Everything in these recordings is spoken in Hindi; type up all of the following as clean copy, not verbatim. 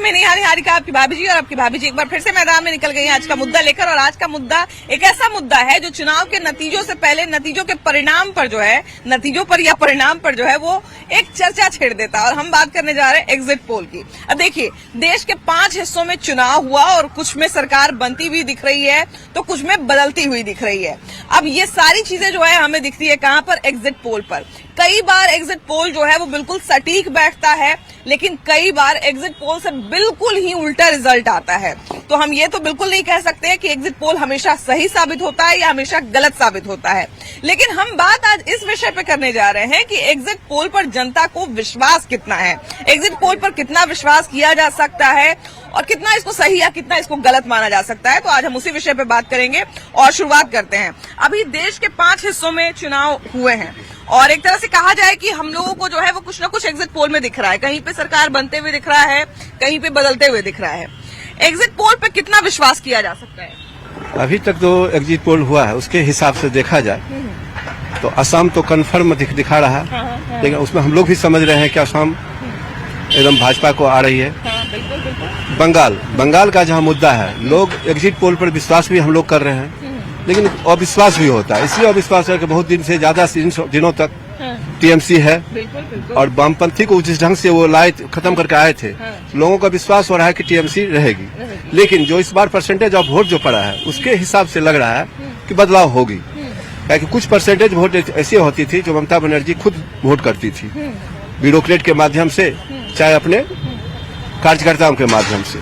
मैं निहारिका आपकी भाभी जी, और आपकी भाभी जी एक बार फिर से मैदान में निकल गई आज का मुद्दा लेकर। और आज का मुद्दा एक ऐसा मुद्दा है जो चुनाव के नतीजों से पहले नतीजों के परिणाम पर जो है, नतीजों पर या परिणाम पर जो है वो एक चर्चा छेड़ देता है। और हम बात करने जा रहे हैं एग्जिट पोल की। अब देखिए, देश के 5 हिस्सों में चुनाव हुआ और कुछ में सरकार बनती हुई दिख रही है तो कुछ में बदलती हुई दिख रही है। अब ये सारी चीजें जो है हमें दिखती है कहां पर? एग्जिट पोल पर। कई बार एग्जिट पोल जो है वो बिल्कुल सटीक बैठता है, लेकिन कई बार एग्जिट पोल से बिल्कुल ही उल्टा रिजल्ट आता है। तो हम ये तो बिल्कुल नहीं कह सकते कि एग्जिट पोल हमेशा सही साबित होता है या हमेशा गलत साबित होता है। लेकिन हम बात आज इस विषय पे करने जा रहे हैं कि एग्जिट पोल पर जनता को विश्वास कितना है, एग्जिट पोल पर कितना विश्वास किया जा सकता है और कितना इसको सही या कितना इसको गलत माना जा सकता है। तो आज हम उसी विषय पे बात करेंगे और शुरुआत करते हैं। अभी देश के 5 हिस्सों में चुनाव हुए हैं और एक तरह से कहा जाए कि हम लोगों को जो है वो कुछ ना कुछ एग्जिट पोल में दिख रहा है। कहीं पे सरकार बनते हुए दिख रहा है, कहीं पे बदलते हुए दिख रहा है। एग्जिट पोल पे कितना विश्वास किया जा सकता है? अभी तक जो एग्जिट पोल हुआ है उसके हिसाब से देखा जाए तो असम तो कन्फर्म दिखा रहा है, लेकिन उसमें हम लोग भी समझ रहे हैं कि असम एकदम भाजपा को आ रही है। बंगाल का जहाँ मुद्दा है, लोग एग्जिट पोल पर विश्वास भी हम लोग कर रहे हैं, लेकिन अविश्वास भी होता है। इसलिए अविश्वास है कि बहुत दिन से ज्यादा दिनों तक टीएमसी है और वामपंथी को जिस ढंग से वो लाए खत्म करके आए थे, लोगों का विश्वास हो रहा है कि टीएमसी रहेगी। लेकिन जो इस बार परसेंटेज ऑफ वोट जो पड़ा है उसके हिसाब से लग रहा है कि बदलाव होगी, क्योंकि कुछ परसेंटेज वोट ऐसी होती थी जो ममता बनर्जी खुद वोट करती थी, ब्यूरोक्रेट के माध्यम से चाहे अपने कार्यकर्ताओं के माध्यम से,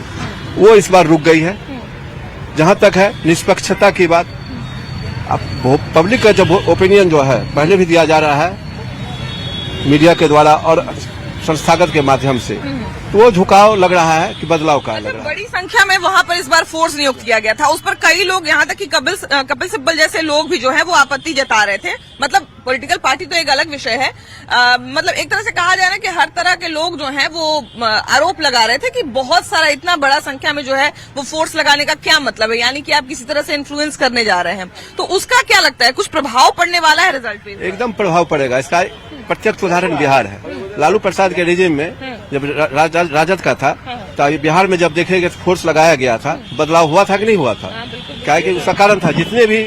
वो इस बार रुक गई है। जहां तक है निष्पक्षता की बात, अब पब्लिक का जब ओपिनियन जो है पहले भी दिया जा रहा है मीडिया के द्वारा और संस्थागत के माध्यम से, तो वो झुकाव लग रहा है कि बदलाव का लग रहा है। बड़ी संख्या में वहां पर इस बार फोर्स नियुक्त किया गया था, उस पर कई लोग, यहाँ तक कि कपिल सिब्बल जैसे लोग भी जो है वो आपत्ति जता रहे थे। मतलब पॉलिटिकल पार्टी तो एक अलग विषय है, मतलब एक तरह से कहा जाए ना कि हर तरह के लोग जो हैं वो आरोप लगा रहे थे कि बहुत सारा, इतना बड़ा संख्या में जो है वो फोर्स लगाने का क्या मतलब है, यानी कि आप किसी तरह से इन्फ्लुएंस करने जा रहे हैं। तो उसका क्या लगता है, कुछ प्रभाव पड़ने वाला है रिजल्ट पे? एकदम प्रभाव पड़ेगा। इसका प्रत्यक्ष उदाहरण बिहार है। लालू प्रसाद के रिजिम में जब राजद का था तो बिहार में जब देखेंगे तो फोर्स लगाया गया था, बदलाव हुआ था कि नहीं हुआ था? क्या कि उसका कारण था जितने भी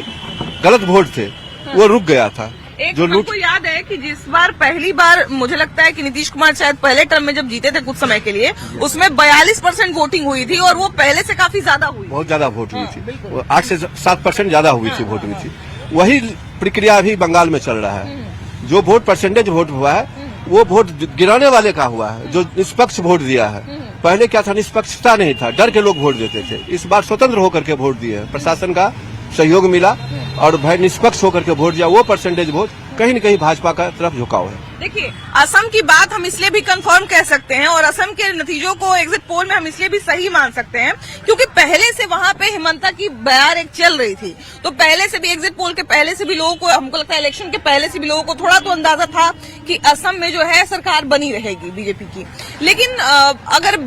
गलत वोट थे वो रुक गया था। जो आपको याद है कि जिस बार पहली बार मुझे लगता है कि नीतीश कुमार शायद पहले टर्म में जब जीते थे कुछ समय के लिए, उसमें 42% वोटिंग हुई थी और वो पहले से काफी ज्यादा हुई, बहुत ज्यादा वोट हुई थी, 8 से 7% ज्यादा हुई थी वोट हुई थी। वही प्रक्रिया अभी बंगाल में चल रहा है। जो वोट परसेंटेज वोट हुआ है वो वोट गिराने वाले का हुआ है, जो निष्पक्ष वोट दिया है। पहले क्या था, निष्पक्षता नहीं था, डर के लोग वोट देते थे। इस बार स्वतंत्र होकर के वोट दिए, प्रशासन का सहयोग मिला और भाई निष्पक्ष होकर के वोट दिया। वो परसेंटेज वोट कहीं न कहीं भाजपा का तरफ झुकाव है। देखिए, असम की बात हम इसलिए भी कंफर्म कह सकते हैं और असम के नतीजों को एग्जिट पोल में हम इसलिए भी सही मान सकते हैं क्योंकि पहले से वहां पे हिमंता की बयार एक चल रही थी। तो पहले से भी एग्जिट पोल के पहले से भी लोगों को, हमको लगता है इलेक्शन के पहले से भी लोगों को थोड़ा तो अंदाजा था कि असम में जो है सरकार बनी रहेगी बीजेपी की। लेकिन अगर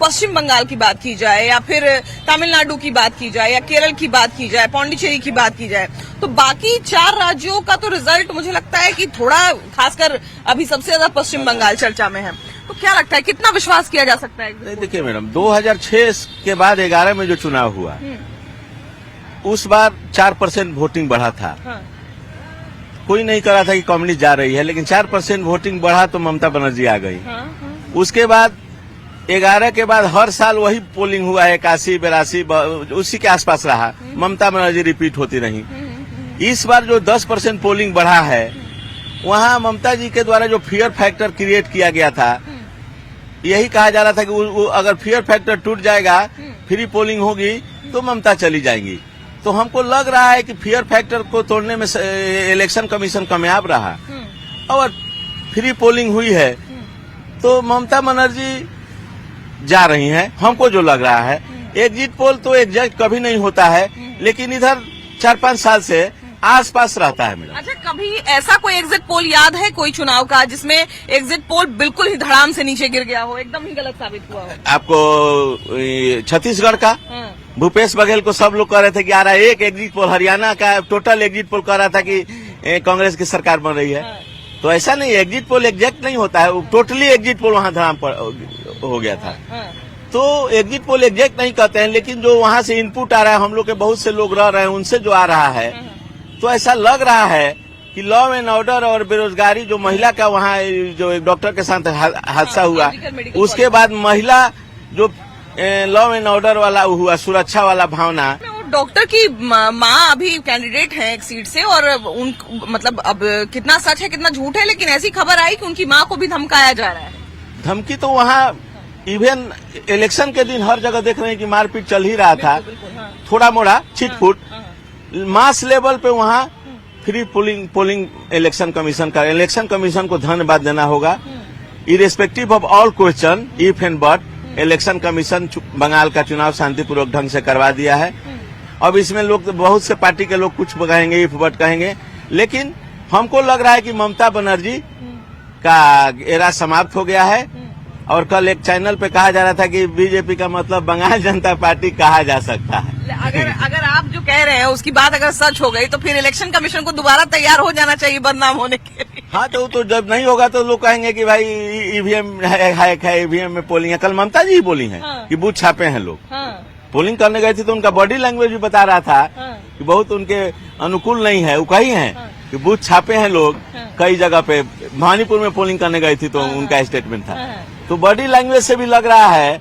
पश्चिम बंगाल की बात की जाए या फिर तमिलनाडु की बात की जाए या केरल की बात की जाए, पौंडीचेरी की बात की जाए, तो बाकी 4 राज्यों का तो रिजल्ट मुझे लगता है कि थोड़ा, खासकर अभी सबसे ज्यादा पश्चिम बंगाल चर्चा में है। तो क्या लगता है कितना विश्वास किया जा सकता है? देखिए मैडम, 2006 के बाद 11 में जो चुनाव हुआ उस बार 4% वोटिंग बढ़ा था। कोई नहीं करा था कि कम्युनिस्ट जा रही है, लेकिन 4% वोटिंग बढ़ा तो ममता बनर्जी आ गई। उसके बाद 11 के बाद हर साल वही पोलिंग हुआ है, 81, 82 उसी के आसपास रहा। ममता बनर्जी रिपीट होती रही। इस बार जो 10% पोलिंग बढ़ा है, वहाँ ममता जी के द्वारा जो फियर फैक्टर क्रिएट किया गया था, यही कहा जा रहा था कि अगर फियर फैक्टर टूट जाएगा, फ्री पोलिंग होगी तो ममता चली जाएंगी। तो हमको लग रहा है कि फियर फैक्टर को तोड़ने में इलेक्शन कमीशन कामयाब रहा और फ्री पोलिंग हुई है तो ममता बनर्जी जा रही हैं। हमको जो लग रहा है, एग्जिट पोल तो एग्जैक्ट कभी नहीं होता है, लेकिन इधर 4-5 साल से आसपास रहता है मैडम। अच्छा, कभी ऐसा कोई एग्जिट पोल याद है कोई चुनाव का जिसमें एग्जिट पोल बिल्कुल ही धड़ाम से नीचे गिर गया हो, एकदम ही गलत साबित हुआ हो? आपको छत्तीसगढ़ का भूपेश बघेल को सब लोग कह रहे थे कि आ रहा है एक एग्जिट पोल, हरियाणा का टोटल एग्जिट पोल कह रहा था कि कांग्रेस की सरकार बन रही है। तो ऐसा नहीं, एग्जिट पोल एग्जैक्ट नहीं होता है, टोटली एग्जिट पोल वहाँ धड़ाम हो गया था। तो एग्जिट पोल एग्जैक्ट नहीं कहते हैं, लेकिन जो वहां से इनपुट आ रहा है, हम लोग के बहुत से लोग रह रहे हैं, उनसे जो आ रहा है, तो ऐसा लग रहा है कि लॉ एंड ऑर्डर और बेरोजगारी, जो महिला का वहाँ जो एक डॉक्टर के साथ हादसा हुआ, उसके बाद महिला जो लॉ एंड ऑर्डर वाला हुआ, सुरक्षा वाला भावना। डॉक्टर की माँ अभी कैंडिडेट है एक सीट से, और उन मतलब अब कितना सच है कितना झूठ है, लेकिन ऐसी खबर आई कि उनकी माँ को भी धमकाया जा रहा है। धमकी तो वहाँ इवन इलेक्शन के दिन हर जगह देख रहे हैं कि मारपीट चल ही रहा था, थोड़ा मोड़ा छिटपुट। मास लेवल पे वहाँ फ्री पोलिंग इलेक्शन कमीशन को धन्यवाद देना होगा। Irrespective of all question if and but, election commission Bengal का चुनाव शांतिपूर्वक ढंग से करवा दिया है। अब इसमें लोग, बहुत से पार्टी के लोग कुछ कहेंगे, इफ बट कहेंगे, लेकिन हमको लग रहा है कि ममता बनर्जी का एरा समाप्त हो गया है। और कल एक चैनल पे कहा जा रहा था कि बीजेपी का मतलब बंगाल जनता पार्टी कहा जा सकता है। अगर आप जो कह रहे हैं उसकी बात अगर सच हो गई, तो फिर इलेक्शन कमीशन को दोबारा तैयार हो जाना चाहिए बदनाम होने के लिए। हाँ, तो जब नहीं होगा तो लोग कहेंगे कि भाई ईवीएम हैक है, ईवीएम में पोलिंग है। कल ममता जी ही बोली है कि बूथ छापे हैं लोग। पोलिंग करने गए थे तो उनका बॉडी लैंग्वेज भी बता रहा था कि बहुत उनके अनुकूल नहीं है। वो कही है कि बूथ छापे हैं लोग कई जगह पे। भवानीपुर में पोलिंग करने गई थी तो उनका स्टेटमेंट था। तो बॉडी लैंग्वेज से भी लग रहा है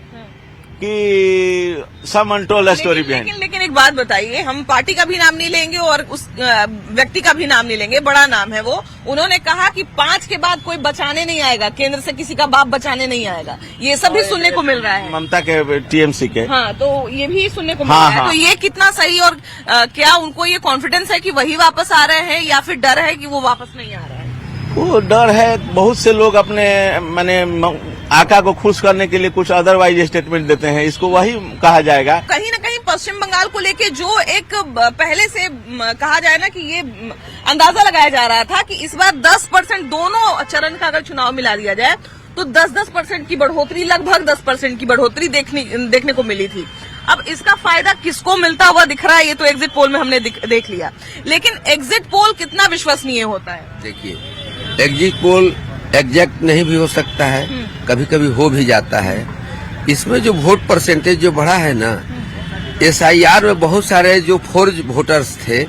कि सम अनटोल्ड स्टोरी भी है। लेकिन एक बात बताइए, हम पार्टी का भी नाम नहीं लेंगे और उस व्यक्ति का भी नाम नहीं लेंगे, बड़ा नाम है वो। उन्होंने कहा कि 5 के बाद कोई बचाने नहीं आएगा, केंद्र से किसी का बाप बचाने नहीं आएगा। ये सब भी सुनने को मिल रहा है ममता के टीएमसी के। हाँ, तो ये भी सुनने को मिल रहा है। तो ये कितना सही, और क्या उनको ये कॉन्फिडेंस है कि वही वापस आ रहे हैं, या फिर डर है कि वो वापस नहीं आ रहा है? वो डर है। बहुत से लोग अपने आका को खुश करने के लिए कुछ अदरवाइज स्टेटमेंट देते हैं, इसको वही कहा जाएगा। कहीं न कहीं पश्चिम बंगाल को लेके जो एक पहले से कहा जाए ना कि ये अंदाजा लगाया जा रहा था कि इस बार 10% दोनों चरण का अगर चुनाव मिला दिया जाए तो 10% की बढ़ोतरी, लगभग 10% की बढ़ोतरी देखने को मिली थी। अब इसका फायदा किसको मिलता हुआ दिख रहा है, ये तो एग्जिट पोल में हमने देख लिया। लेकिन एग्जिट पोल कितना विश्वसनीय होता है? देखिए, एग्जिट पोल एग्जैक्ट नहीं भी हो सकता है, कभी कभी हो भी जाता है। इसमें जो वोट परसेंटेज जो बढ़ा है ना, SIR में बहुत सारे जो फोर्ज वोटर्स थे,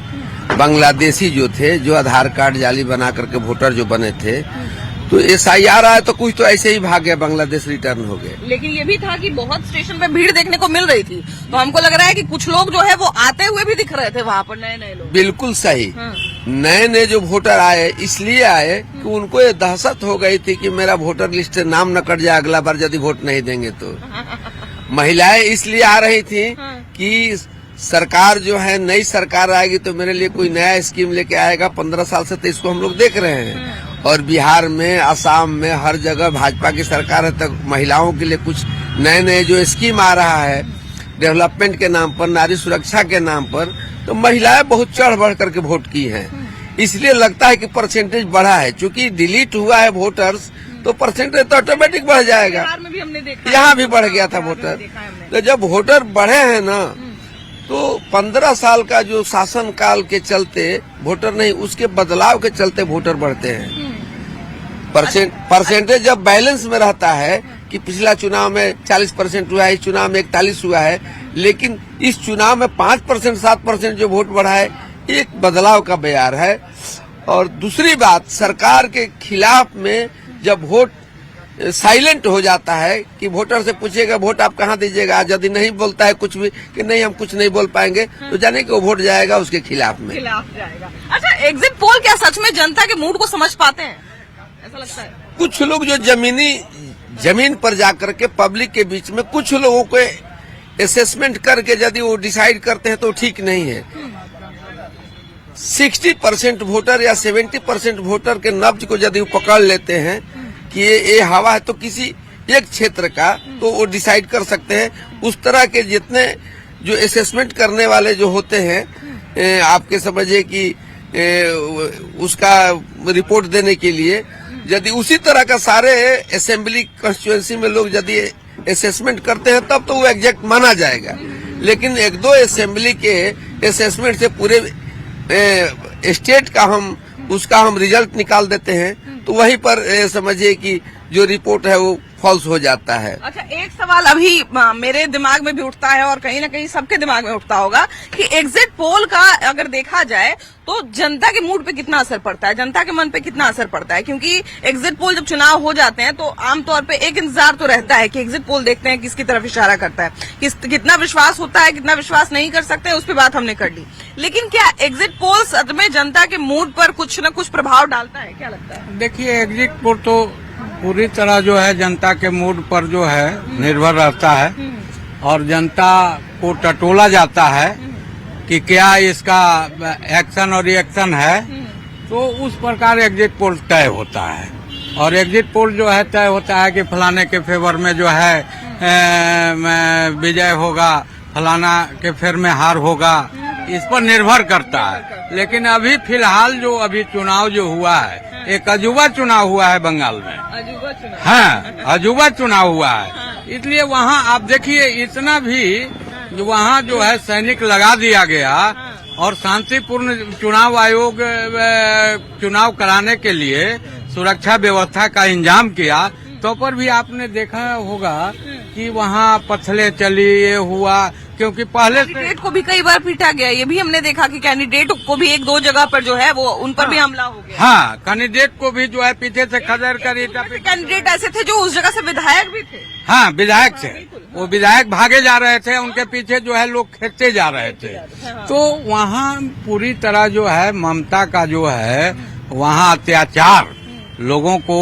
बांग्लादेशी जो थे, जो आधार कार्ड जाली बना करके वोटर जो बने थे, तो SIR आया तो कुछ तो ऐसे ही भाग गया, बांग्लादेश रिटर्न हो गए। लेकिन ये भी था कि बहुत स्टेशन पे भीड़ देखने को मिल रही थी, तो हमको लग रहा है कि कुछ लोग जो है वो आते हुए भी दिख रहे थे वहाँ पर, नए नए लोग। बिल्कुल सही। नए नए जो वोटर आए इसलिए आए कि उनको ये दहशत हो गई थी कि मेरा वोटर लिस्ट से नाम न कट जाए अगला बार यदि वोट नहीं देंगे तो। महिलाएं इसलिए आ रही थी कि सरकार जो है, नई सरकार आएगी तो मेरे लिए कोई नया स्कीम लेके आएगा। 15 साल से तो इसको हम लोग देख रहे हैं, और बिहार में, असम में, हर जगह भाजपा की सरकार है, तक महिलाओं के लिए कुछ नए नए जो स्कीम आ रहा है डेवलपमेंट के नाम पर, नारी सुरक्षा के नाम पर, तो महिलाएं बहुत चढ़ बढ़ करके वोट की हैं। इसलिए लगता है कि परसेंटेज बढ़ा है। चूंकि डिलीट हुआ है वोटर्स, तो परसेंटेज तो ऑटोमेटिक बढ़ जाएगा। बिहार में भी हमने देखा, यहाँ भी बढ़ गया था वोटर। तो जब वोटर बढ़े हैं ना, तो 15 साल का जो शासन काल के चलते वोटर नहीं, उसके बदलाव के चलते वोटर बढ़ते हैं। परसेंटेज जब बैलेंस में रहता है कि पिछला चुनाव में 40% हुआ है, इस चुनाव में 41 हुआ है, लेकिन इस चुनाव में 5% 7% जो वोट बढ़ा है, एक बदलाव का बयार है। और दूसरी बात, सरकार के खिलाफ में जब वोट साइलेंट हो जाता है कि वोटर से पूछेगा वोट आप कहाँ दीजिएगा, यदि नहीं बोलता है कुछ भी कि नहीं हम कुछ नहीं बोल पाएंगे, तो जाने कि वो वोट जाएगा उसके खिलाफ में। जाएगा। अच्छा, एग्जिट पोल क्या सच में जनता के मूड को समझ पाते हैं, ऐसा लगता है? कुछ लोग जो जमीन पर जाकर के पब्लिक के बीच में कुछ लोगों को असेसमेंट करके यदि वो डिसाइड करते हैं तो ठीक नहीं है। 60% वोटर या 70% वोटर के नब्ज को यदि वो पकड़ लेते हैं कि ये हवा है तो किसी एक क्षेत्र का, तो वो डिसाइड कर सकते हैं। उस तरह के जितने जो असेसमेंट करने वाले जो होते हैं, आपके समझिए कि उसका रिपोर्ट देने के लिए यदि उसी तरह का सारे असेंबली कॉन्स्टिट्यूएंसी में लोग यदि असेसमेंट करते हैं तब तो वो एग्जैक्ट माना जाएगा। लेकिन 1-2 असेंबली के असेसमेंट से पूरे स्टेट का हम रिजल्ट निकाल देते हैं, तो वहीं पर समझिए कि जो रिपोर्ट है वो फॉल्स हो जाता है। अच्छा, एक सवाल अभी मेरे दिमाग में भी उठता है और कहीं ना कहीं सबके दिमाग में उठता होगा कि एग्जिट पोल का अगर देखा जाए तो जनता के मूड पे कितना असर पड़ता है, जनता के मन पे कितना असर पड़ता है, क्योंकि एग्जिट पोल जब चुनाव हो जाते हैं तो आमतौर पे एक इंतजार तो रहता है कि एग्जिट पोल देखते हैं किसकी तरफ इशारा करता है, कितना विश्वास होता है, कितना विश्वास नहीं कर सकते, उस पर बात हमने कर ली। लेकिन क्या एग्जिट पोल सच में जनता के मूड पर कुछ न कुछ प्रभाव डालता है, क्या लगता है? देखिए, एग्जिट पोल तो पूरी तरह जो है जनता के मूड पर जो है निर्भर रहता है और जनता को टटोला जाता है कि क्या इसका एक्शन और रिएक्शन है, तो उस प्रकार एग्जिट पोल तय होता है। और एग्जिट पोल जो है तय होता है कि फलाने के फेवर में जो है विजय होगा, फलाना के फेवर में हार होगा, इस पर निर्भर करता है। लेकिन अभी फिलहाल जो अभी चुनाव जो हुआ है, एक अजूबा चुनाव हुआ है बंगाल में। अजूबा चुनाव? हाँ, अजूबा चुनाव हुआ है। इसलिए वहाँ आप देखिए, इतना भी वहाँ जो है सैनिक लगा दिया गया और शांतिपूर्ण चुनाव आयोग चुनाव कराने के लिए सुरक्षा व्यवस्था का इंतजाम किया, तो पर भी आपने देखा होगा कि वहाँ पथले चली, ये हुआ, क्योंकि पहले कैंडिडेट को भी कई बार पीटा गया। ये भी हमने देखा कि कैंडिडेट को भी एक दो जगह पर जो है वो उन पर भी हमला हो गया। हाँ, कैंडिडेट को भी जो है पीछे से खदेड़ कर कैंडिडेट ऐसे थे जो उस जगह से विधायक भी थे। हाँ, विधायक थे, वो विधायक भागे जा रहे थे, उनके पीछे जो है लोग खेलते जा रहे थे। तो वहाँ पूरी तरह जो है ममता का जो है वहाँ अत्याचार लोगों को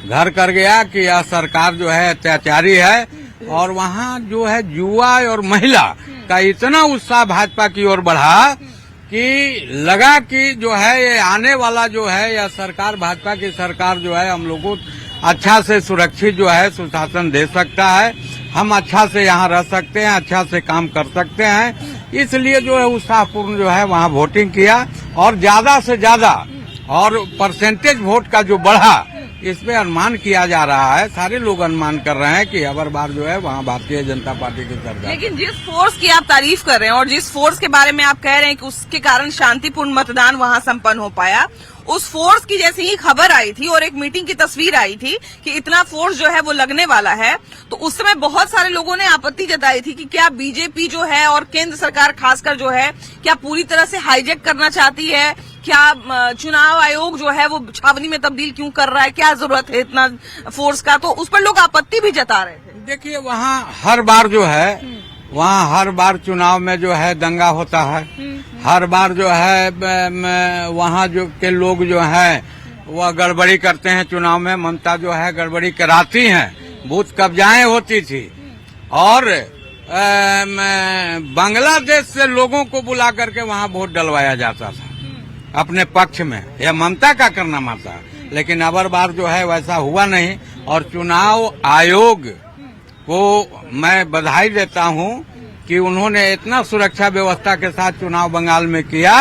घर कर गया कि यह सरकार जो है अत्याचारी है। और वहाँ जो है युवा और महिला का इतना उत्साह भाजपा की ओर बढ़ा कि लगा कि जो है ये आने वाला जो है यह सरकार, भाजपा की सरकार जो है हम लोगों को अच्छा से सुरक्षित जो है सुशासन दे सकता है, हम अच्छा से यहाँ रह सकते हैं, अच्छा से काम कर सकते हैं। इसलिए जो है उत्साहपूर्ण जो है वहाँ वोटिंग किया और ज्यादा से ज्यादा और परसेंटेज वोट का जो बढ़ा, इस पे अनुमान किया जा रहा है, सारे लोग अनुमान कर रहे हैं कि अगर बार जो है वहाँ भारतीय जनता पार्टी की सरकार। लेकिन जिस फोर्स की आप तारीफ कर रहे हैं और जिस फोर्स के बारे में आप कह रहे हैं कि उसके कारण शांतिपूर्ण मतदान वहाँ संपन्न हो पाया, उस फोर्स की जैसे ही खबर आई थी और एक मीटिंग की तस्वीर आई थी कि इतना फोर्स जो है वो लगने वाला है, तो उस समय बहुत सारे लोगों ने आपत्ति जताई थी कि क्या बीजेपी जो है और केंद्र सरकार खासकर जो है क्या पूरी तरह से हाईजैक करना चाहती है, क्या चुनाव आयोग जो है वो छावनी में तब्दील क्यों कर रहा है, क्या जरूरत है इतना फोर्स का, तो उस पर लोग आपत्ति भी जता रहे थे। देखिए, वहाँ हर बार जो है वहाँ हर बार चुनाव में जो है दंगा होता है, हर बार जो है वहाँ जो के लोग जो है वह गड़बड़ी करते हैं चुनाव में। ममता जो है गड़बड़ी कराती हैं, बूथ कब्जाएं होती थी और बांग्लादेश से लोगों को बुला करके वहाँ वोट डलवाया जाता था अपने पक्ष में। यह ममता का करना था, लेकिन अबर बार जो है वैसा हुआ नहीं। और चुनाव आयोग को मैं बधाई देता हूं कि उन्होंने इतना सुरक्षा व्यवस्था के साथ चुनाव बंगाल में किया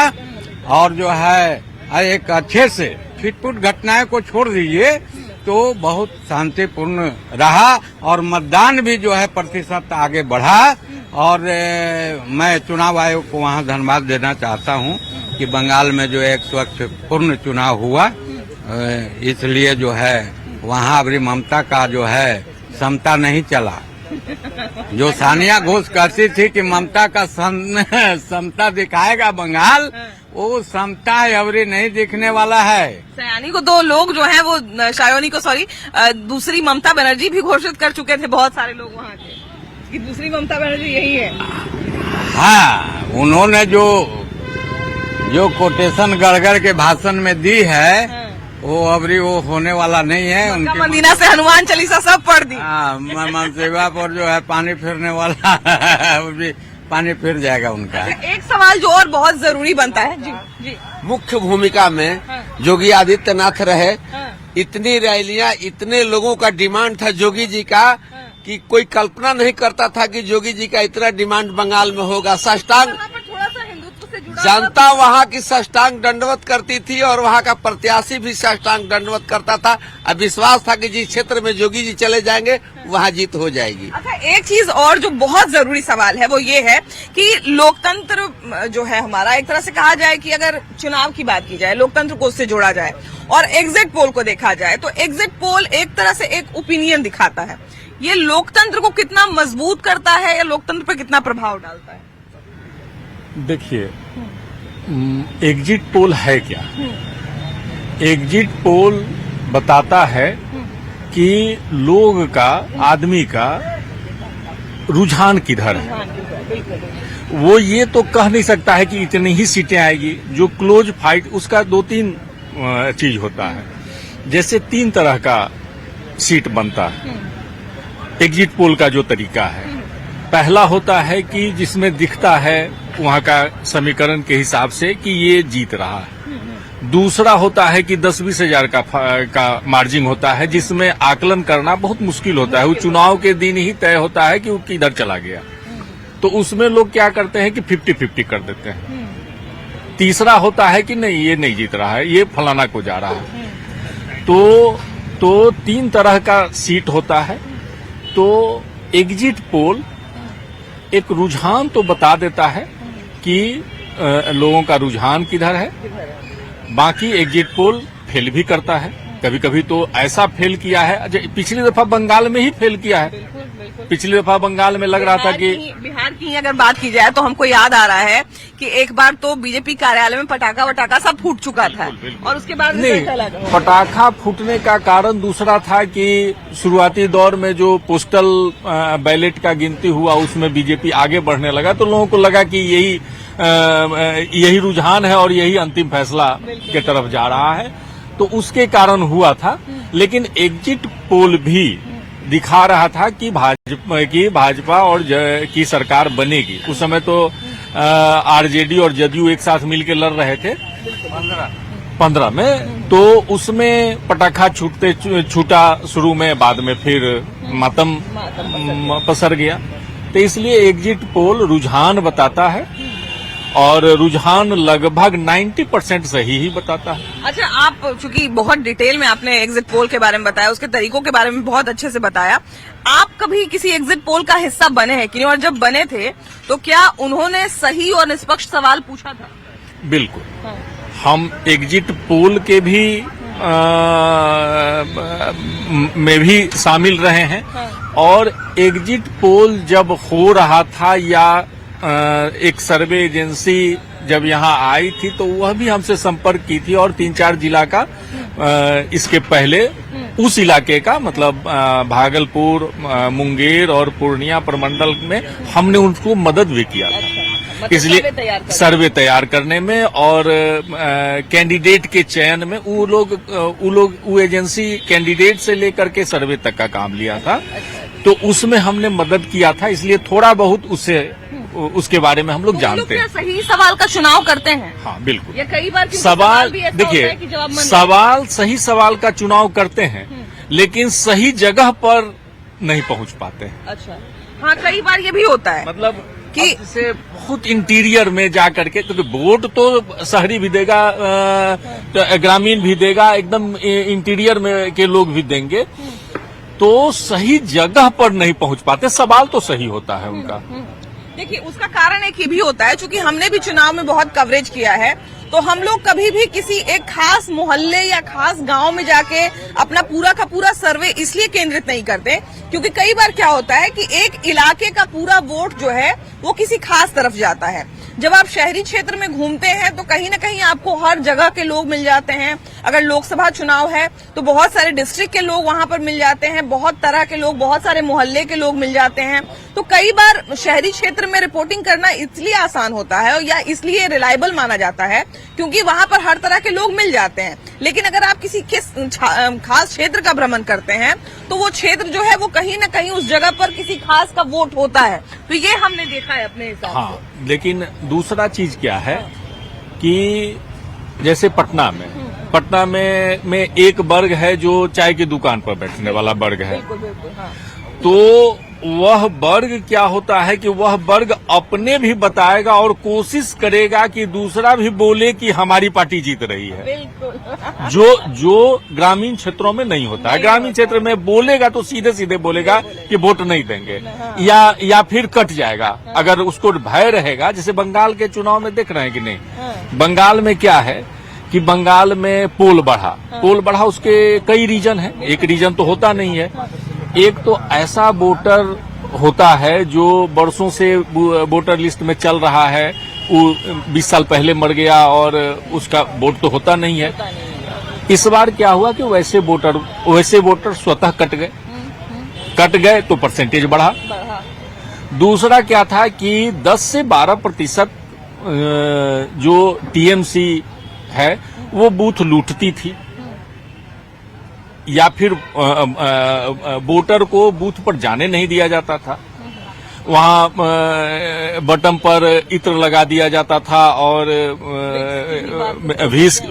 और जो है एक अच्छे से छिटपुट घटनाएं को छोड़ दीजिए तो बहुत शांतिपूर्ण रहा और मतदान भी जो है प्रतिशत आगे बढ़ा। और मैं चुनाव आयोग को वहां धन्यवाद देना चाहता हूं कि बंगाल में जो एक स्वच्छपूर्ण चुनाव हुआ, इसलिए जो है वहाँ अभी ममता का जो है समता नहीं चला। जो सानिया घोष कहती थी कि ममता का समता दिखाएगा बंगाल, वो समता अवरी नहीं दिखने वाला है। सयानी को दो लोग जो हैं वो शायोनी को दूसरी ममता बनर्जी भी घोषित कर चुके थे, बहुत सारे लोग वहाँ के कि दूसरी ममता बनर्जी यही है। हाँ, उन्होंने जो कोटेशन गड़गड़ के भाषण में दी है वो अबरी वो होने वाला नहीं है। उनकी मदीना से हनुमान चालीसा सब पढ़ दी। मन सेवा पर जो है पानी फिरने वाला है, पानी फिर जाएगा उनका। एक सवाल जो और बहुत जरूरी बनता है जी, मुख्य भूमिका में योगी आदित्यनाथ रहे। इतनी रैलियां, इतने लोगों का डिमांड था योगी जी का कि कोई कल्पना नहीं करता था कि योगी जी का इतना डिमांड बंगाल में होगा। साष्टांग थोड़ा सा हिंदुत्व से जनता वहाँ की साष्टांग दंडवत करती थी और वहाँ का प्रत्याशी भी साष्टांग दंडवत करता था। अब विश्वास था कि जिस क्षेत्र में जोगी जी चले जाएंगे वहाँ जीत हो जाएगी। अच्छा, एक चीज और जो बहुत जरूरी सवाल है वो ये है कि लोकतंत्र जो है हमारा, एक तरह से कहा जाए कि अगर चुनाव की बात की जाए, लोकतंत्र को उससे जोड़ा जाए और एग्जिट पोल को देखा जाए, तो एग्जिट पोल एक तरह से एक ओपिनियन दिखाता है। ये लोकतंत्र को कितना मजबूत करता है या लोकतंत्र पर कितना प्रभाव डालता है? देखिए, एग्जिट पोल है क्या? एग्जिट पोल बताता है कि लोग का, आदमी का रुझान किधर है। वो ये तो कह नहीं सकता है कि इतनी ही सीटें आएगी। जो क्लोज फाइट, उसका 2-3 चीज होता है। जैसे 3 तरह का सीट बनता है एग्जिट पोल का जो तरीका है। पहला होता है कि जिसमें दिखता है वहां का समीकरण के हिसाब से कि ये जीत रहा है। दूसरा होता है कि 10-20 हजार का मार्जिन होता है, जिसमें आकलन करना बहुत मुश्किल होता है। वो चुनाव के दिन ही तय होता है कि वो किधर चला गया। तो उसमें लोग क्या करते हैं कि 50-50 कर देते हैं। तीसरा होता है कि नहीं, ये नहीं जीत रहा है, ये फलाना को जा रहा है। तो 3 तरह का सीट होता है। तो एग्जिट पोल एक रुझान तो बता देता है कि लोगों का रुझान किधर है। बाकी एग्जिट पोल फेल भी करता है। कभी कभी तो ऐसा फेल किया है, पिछली दफा बंगाल में ही फेल किया है। पिछली दफा बंगाल में लग रहा था कि बिहार की अगर बात की जाए तो हमको याद आ रहा है कि एक बार तो बीजेपी कार्यालय में पटाखा वटाखा सब फूट चुका था। और उसके बाद नहीं, पटाखा फूटने का कारण दूसरा था कि शुरुआती दौर में जो पोस्टल बैलेट का गिनती हुआ उसमें बीजेपी आगे बढ़ने लगा, तो लोगों को लगा कि यही रुझान है और यही अंतिम फैसला के तरफ जा रहा है, तो उसके कारण हुआ था। लेकिन एग्जिट पोल भी दिखा रहा था कि भाजपा और की सरकार बनेगी। उस समय तो आरजेडी और जदयू एक साथ मिलकर लड़ रहे थे 15 में, तो उसमें पटाखा छूटा शुरू में, बाद में फिर मातम पसर गया। तो इसलिए एग्जिट पोल रुझान बताता है और रुझान लगभग 90% सही ही बताता है। अच्छा, आप चूंकि बहुत डिटेल में आपने एग्जिट पोल के बारे में बताया, उसके तरीकों के बारे में बहुत अच्छे से बताया। आप कभी किसी एग्जिट पोल का हिस्सा बने हैं कि नहीं, और जब बने थे तो क्या उन्होंने सही और निष्पक्ष सवाल पूछा था? बिल्कुल। हम एग्जिट पोल के भी में भी शामिल रहे हैं। और एग्जिट पोल जब हो रहा था या एक सर्वे एजेंसी जब यहाँ आई थी तो वह भी हमसे संपर्क की थी और 3-4 जिला का इसके पहले उस इलाके का, मतलब भागलपुर, मुंगेर और पूर्णिया प्रमंडल में हमने उनको मदद भी किया था। इसलिए सर्वे तैयार करने में और कैंडिडेट के चयन में वो एजेंसी कैंडिडेट से लेकर के सर्वे तक का काम लिया था। तो उसमें हमने मदद किया था, इसलिए थोड़ा बहुत उसके बारे में हम लोग जानते हैं। सही सवाल का चुनाव करते हैं। हाँ, बिल्कुल। या कई बार सवाल, देखिए, सही सवाल का चुनाव करते हैं लेकिन सही जगह पर नहीं पहुंच पाते हैं। अच्छा, हाँ, कई बार ये भी होता है, मतलब कि जैसे बहुत इंटीरियर में जा करके, क्योंकि वोट तो शहरी भी देगा, ग्रामीण भी देगा, एकदम इंटीरियर में के लोग भी देंगे, तो सही जगह पर नहीं पहुंच पाते। सवाल तो सही होता है उनका। देखिए, उसका कारण एक ये भी होता है, चूंकि हमने भी चुनाव में बहुत कवरेज किया है, तो हम लोग कभी भी किसी एक खास मोहल्ले या खास गांव में जाके अपना पूरा का पूरा सर्वे इसलिए केंद्रित नहीं करते क्योंकि कई बार क्या होता है कि एक इलाके का पूरा वोट जो है वो किसी खास तरफ जाता है। जब आप शहरी क्षेत्र में घूमते हैं तो कहीं ना कहीं आपको हर जगह के लोग मिल जाते हैं। अगर लोकसभा चुनाव है तो बहुत सारे डिस्ट्रिक्ट के लोग वहां पर मिल जाते हैं, बहुत तरह के लोग, बहुत सारे मोहल्ले के लोग मिल जाते हैं। तो कई बार शहरी क्षेत्र में रिपोर्टिंग करना इसलिए आसान होता है या इसलिए रिलायबल माना जाता है क्योंकि वहां पर हर तरह के लोग मिल जाते हैं। लेकिन अगर आप किसी खास क्षेत्र का भ्रमण करते हैं तो वो क्षेत्र जो है वो कहीं ना कहीं उस जगह पर किसी खास का वोट होता है। तो ये हमने देखा है अपने हिसाब से। हाँ, लेकिन दूसरा चीज क्या है कि जैसे पटना में एक वर्ग है जो चाय की दुकान पर बैठने वाला वर्ग है। बिल्कुल, हाँ। तो वह वर्ग क्या होता है कि वह वर्ग अपने भी बताएगा और कोशिश करेगा कि दूसरा भी बोले कि हमारी पार्टी जीत रही है। बिल्कुल। जो ग्रामीण क्षेत्रों में नहीं होता है। ग्रामीण क्षेत्र में बोलेगा तो सीधे सीधे बोलेगा कि वोट नहीं देंगे, या फिर कट जाएगा अगर उसको भय रहेगा। जैसे बंगाल के चुनाव में देख रहे हैं कि नहीं, बंगाल में क्या है कि बंगाल में पोल बढ़ा उसके कई रीजन है, एक रीजन तो होता नहीं है। एक तो ऐसा वोटर होता है जो वर्षों से वोटर लिस्ट में चल रहा है, वो 20 साल पहले मर गया और उसका वोट तो होता नहीं है। इस बार क्या हुआ कि वैसे वोटर स्वतः कट गए तो परसेंटेज बढ़ा। दूसरा क्या था कि 10 से 12% जो टीएमसी है वो बूथ लूटती थी, या फिर वोटर को बूथ पर जाने नहीं दिया जाता था। वहां बटन पर इत्र लगा दिया जाता था और भीस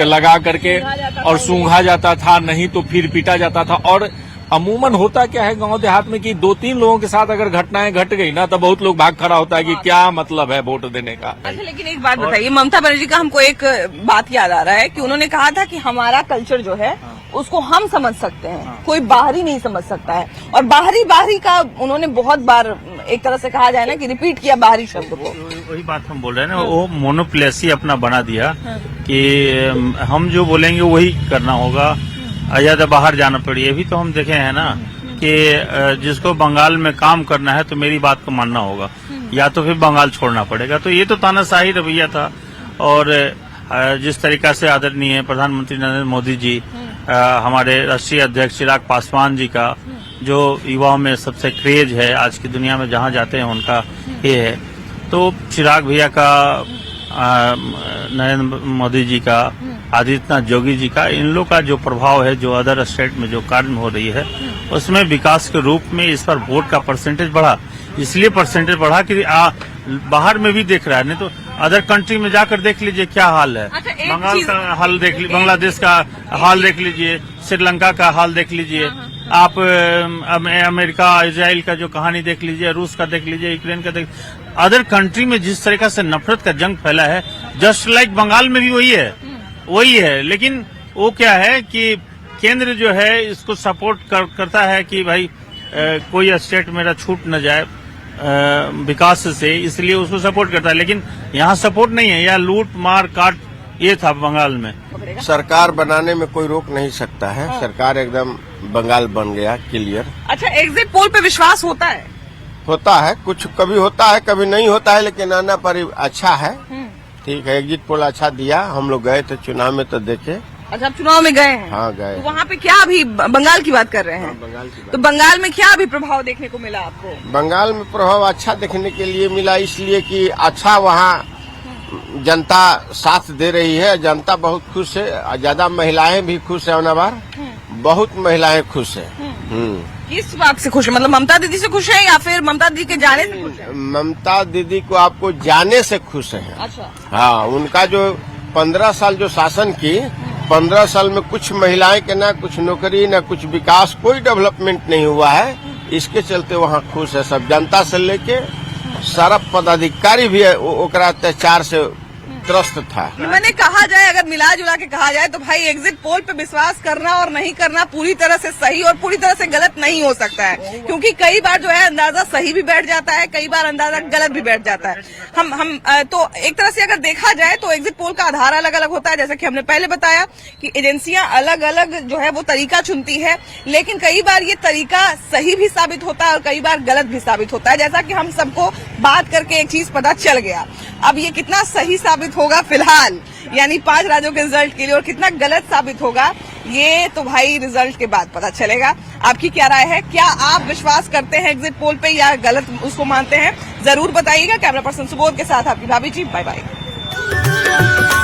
लगा करके और सूंघा जाता था, नहीं तो फिर पीटा जाता था। और अमूमन होता क्या है गांव देहात में कि 2-3 लोगों के साथ अगर घटनाएं घट गई ना तो बहुत लोग भाग खड़ा होता है कि क्या मतलब है वोट देने का। अच्छा, लेकिन एक बात बताइए, ममता बनर्जी का हमको एक बात याद आ रहा है कि उन्होंने कहा था कि हमारा कल्चर जो है उसको हम समझ सकते हैं, कोई बाहरी नहीं समझ सकता है। और बाहरी का उन्होंने बहुत बार एक तरह से कहा जाए ना कि रिपीट किया बाहरी शब्द को। वही बात हम बोल रहे हैं ना, वो मोनोप्लेसी अपना बना दिया कि हम जो बोलेंगे वही करना होगा, या तो बाहर जाना पड़े। ये भी तो हम देखे हैं ना कि जिसको बंगाल में काम करना है तो मेरी बात को मानना होगा, या तो फिर बंगाल छोड़ना पड़ेगा। तो ये तो तानाशाही रवैया था। और जिस तरीका से आदरणीय प्रधानमंत्री नरेंद्र मोदी जी, हमारे राष्ट्रीय अध्यक्ष चिराग पासवान जी का जो युवाओं में सबसे क्रेज है आज की दुनिया में, जहां जाते हैं उनका ये है। तो चिराग भैया का, नरेंद्र मोदी जी का, आदित्यनाथ जोगी जी का, इन लोग का जो प्रभाव है, जो अदर स्टेट में जो कार्य हो रही है, उसमें विकास के रूप में इस पर वोट का परसेंटेज बढ़ा। इसलिए परसेंटेज बढ़ा कि बाहर में भी देख रहा है, नहीं तो अदर कंट्री में जाकर देख लीजिए क्या हाल है। अच्छा, बंगाल का हाल देख लीजिए, बांग्लादेश का हाल देख लीजिए, श्रीलंका का हाल देख लीजिए, आप अमेरिका इजराइल का जो कहानी देख लीजिए, रूस का देख लीजिए, यूक्रेन का देख। अदर कंट्री में जिस तरीका से नफरत का जंग फैला है, जस्ट लाइक बंगाल में भी वही है। लेकिन वो क्या है कि केंद्र जो है इसको सपोर्ट करता है कि भाई कोई स्टेट मेरा छूट न जाए विकास से, इसलिए उसको सपोर्ट करता है। लेकिन यहाँ सपोर्ट नहीं है, यहाँ लूट मार काट ये था बंगाल में। सरकार बनाने में कोई रोक नहीं सकता है। सरकार एकदम बंगाल बन गया क्लियर। अच्छा, एग्जिट पोल पे विश्वास होता है? होता है, कुछ कभी होता है कभी नहीं होता है, लेकिन आना पर अच्छा है। ठीक है, एग्जिट पोल अच्छा दिया। हम लोग गए थे चुनाव में तो देखे। अच्छा, आप चुनाव में गए हैं? हाँ, गए। तो वहाँ पे क्या अभी बंगाल की बात कर रहे हैं? बंगाल की बात। तो बंगाल में क्या अभी प्रभाव देखने को मिला आपको? बंगाल में प्रभाव अच्छा देखने के लिए मिला, इसलिए कि अच्छा वहाँ जनता साथ दे रही है। जनता बहुत खुश है, ज्यादा महिलाएं भी खुश है। होना बार बहुत महिलाएं खुश है। किस बात से खुश है? मतलब ममता दीदी से खुश है या फिर ममता दीदी के जाने से खुश है? ममता दीदी को आपको जाने से खुश है। अच्छा। हाँ, उनका जो 15 साल जो शासन की, 15 साल में कुछ महिलाएं के ना कुछ नौकरी ना कुछ विकास, कोई डेवलपमेंट नहीं हुआ है। इसके चलते वहाँ खुश है सब, जनता से लेके सारा पदाधिकारी भी ओकरा अत्याचार से त्रस्त था। मैंने कहा जाए, अगर मिला जुला के कहा जाए तो भाई एग्जिट पोल पे विश्वास करना और नहीं करना पूरी तरह से सही और पूरी तरह से गलत नहीं हो सकता है, क्योंकि कई बार जो है अंदाजा सही भी बैठ जाता है, कई बार अंदाजा गलत भी बैठ जाता है। हम तो एक तरह से अगर देखा जाए तो एग्जिट पोल का आधार अलग अलग होता है, जैसा कि हमने पहले बताया कि एजेंसियां अलग अलग जो है वो तरीका चुनती है, लेकिन कई बार ये तरीका सही भी साबित होता है और कई बार गलत भी साबित होता है। जैसा कि हम सबको बात करके एक चीज पता चल गया। अब ये कितना सही साबित होगा फिलहाल, यानी 5 राज्यों के रिजल्ट के लिए, और कितना गलत साबित होगा ये तो भाई रिजल्ट के बाद पता चलेगा। आपकी क्या राय है? क्या आप विश्वास करते हैं एग्जिट पोल पे या गलत उसको मानते हैं? जरूर बताइएगा। कैमरा पर्सन सुबोध के साथ आपकी भाभी जी, बाय बाय।